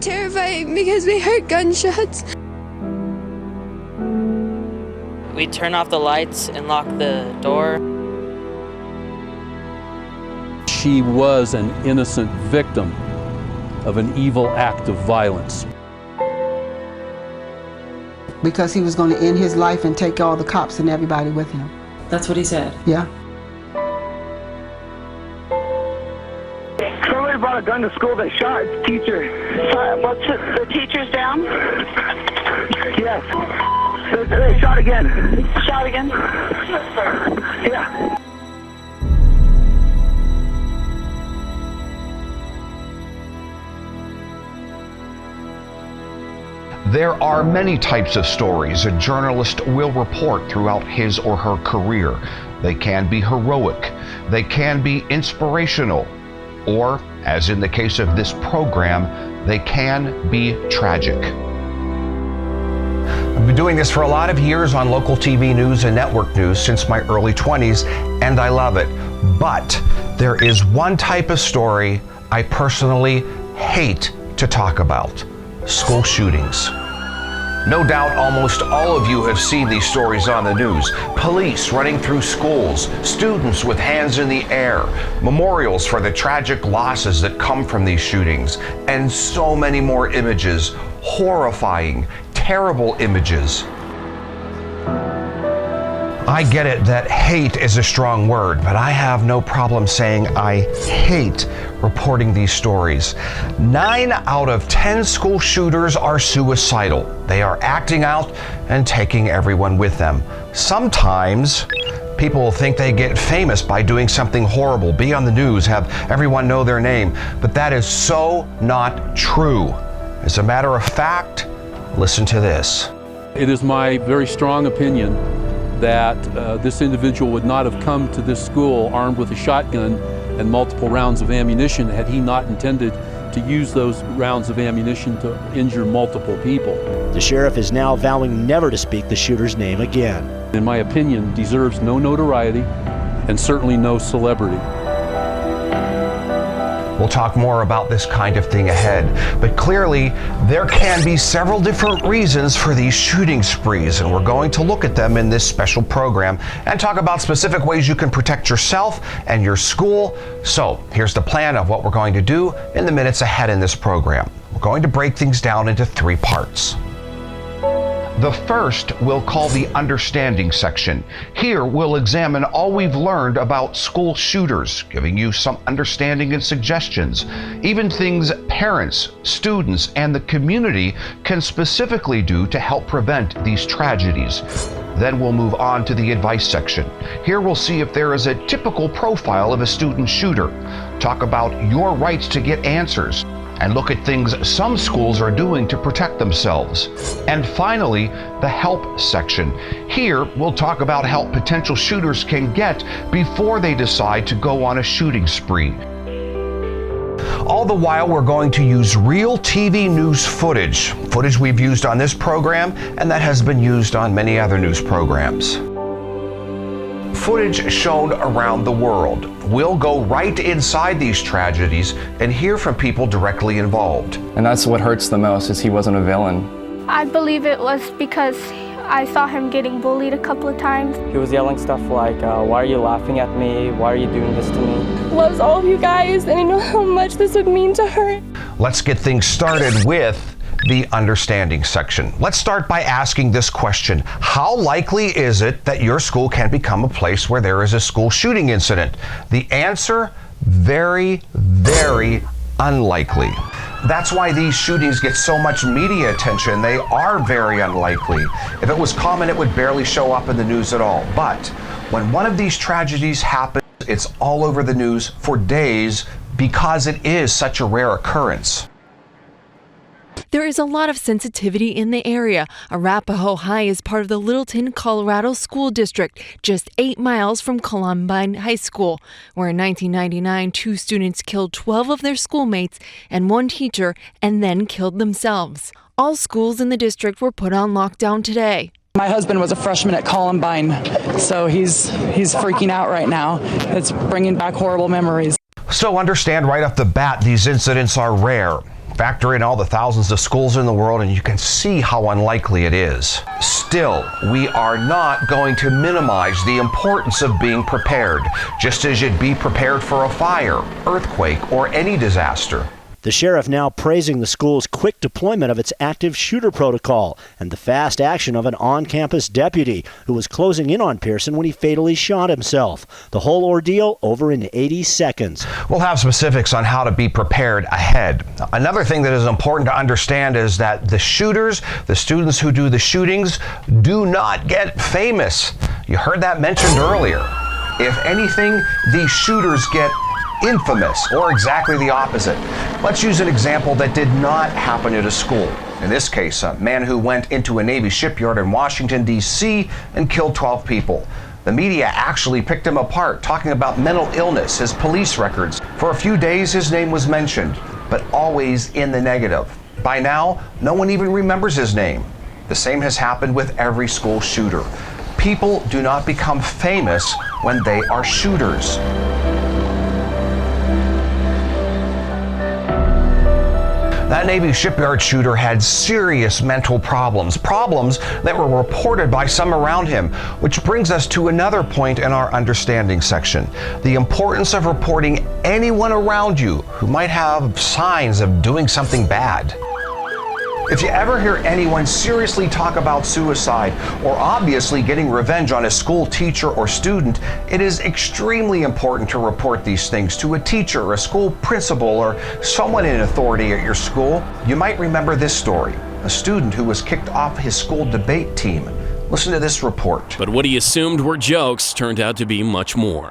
terrifying because we heard gunshots. We turn off the lights and lock the door. She was an innocent victim of an evil act of violence. Because he was going to end his life and take all the cops and everybody with him. That's what he said? Yeah. Somebody brought a gun to school. They shot the teacher. What's the teacher's down? Yes. They shot again. Shot again? Yeah. There are many types of stories a journalist will report throughout his or her career. They can be heroic, they can be inspirational, or, as in the case of this program, they can be tragic. I've been doing this for a lot of years on local TV news and network news since my early 20s, and I love it. But there is one type of story I personally hate to talk about: school shootings. No doubt almost all of you have seen these stories on the news. Police running through schools, students with hands in the air, memorials for the tragic losses that come from these shootings, and so many more images, horrifying, terrible images. I get it that hate is a strong word, but I have no problem saying I hate reporting these stories. 9 out of 10 school shooters are suicidal. They are acting out and taking everyone with them. Sometimes people think they get famous by doing something horrible, be on the news, have everyone know their name, but that is so not true. As a matter of fact, listen to this. It is my very strong opinion that this individual would not have come to this school armed with a shotgun and multiple rounds of ammunition had he not intended to use those rounds of ammunition to injure multiple people. The sheriff is now vowing never to speak the shooter's name again. In my opinion, deserves no notoriety and certainly no celebrity. We'll talk more about this kind of thing ahead, but clearly there can be several different reasons for these shooting sprees, and we're going to look at them in this special program and talk about specific ways you can protect yourself and your school. So here's the plan of what we're going to do in the minutes ahead in this program. We're going to break things down into 3 parts. The first we'll call the understanding section. Here we'll examine all we've learned about school shooters, giving you some understanding and suggestions, even things parents, students, and the community can specifically do to help prevent these tragedies. Then we'll move on to the advice section. Here we'll see if there is a typical profile of a student shooter, talk about your rights to get answers, and look at things some schools are doing to protect themselves. And finally, the help section. Here, we'll talk about help potential shooters can get before they decide to go on a shooting spree. All the while, we're going to use real TV news footage we've used on this program and that has been used on many other news programs. Footage shown around the world. We'll go right inside these tragedies and hear from people directly involved. And that's what hurts the most, is he wasn't a villain. I believe it was because I saw him getting bullied a couple of times. He was yelling stuff like, why are you laughing at me? Why are you doing this to me? Loves all of you guys, and I know how much this would mean to her. Let's get things started with the understanding section. Let's start by asking this question. How likely is it that your school can become a place where there is a school shooting incident? The answer, very, very unlikely. That's why these shootings get so much media attention. They are very unlikely. If it was common, it would barely show up in the news at all. But when one of these tragedies happens, it's all over the news for days because it is such a rare occurrence. There is a lot of sensitivity in the area. Arapahoe High is part of the Littleton, Colorado School District, just 8 miles from Columbine High School, where in 1999, 2 students killed 12 of their schoolmates and 1 teacher and then killed themselves. All schools in the district were put on lockdown today. My husband was a freshman at Columbine, so he's freaking out right now. It's bringing back horrible memories. So understand right off the bat, these incidents are rare. Factor in all the thousands of schools in the world and you can see how unlikely it is. Still, we are not going to minimize the importance of being prepared, just as you'd be prepared for a fire, earthquake, or any disaster. The sheriff now praising the school's quick deployment of its active shooter protocol and the fast action of an on-campus deputy who was closing in on Pearson when he fatally shot himself. The whole ordeal over in 80 seconds. We'll have specifics on how to be prepared ahead. Another thing that is important to understand is that the shooters, the students who do the shootings, do not get famous. You heard that mentioned earlier. If anything, these shooters get infamous, or exactly the opposite. Let's use an example that did not happen at a school. In this case, a man who went into a Navy shipyard in Washington, D.C. and killed 12 people. The media actually picked him apart, talking about mental illness, his police records. For a few days, his name was mentioned, but always in the negative. By now, no one even remembers his name. The same has happened with every school shooter. People do not become famous when they are shooters. That Navy shipyard shooter had serious mental problems that were reported by some around him, which brings us to another point in our understanding section, the importance of reporting anyone around you who might have signs of doing something bad. If you ever hear anyone seriously talk about suicide or obviously getting revenge on a school teacher or student, it is extremely important to report these things to a teacher, a school principal, or someone in authority at your school. You might remember this story, a student who was kicked off his school debate team. Listen to this report. But what he assumed were jokes turned out to be much more.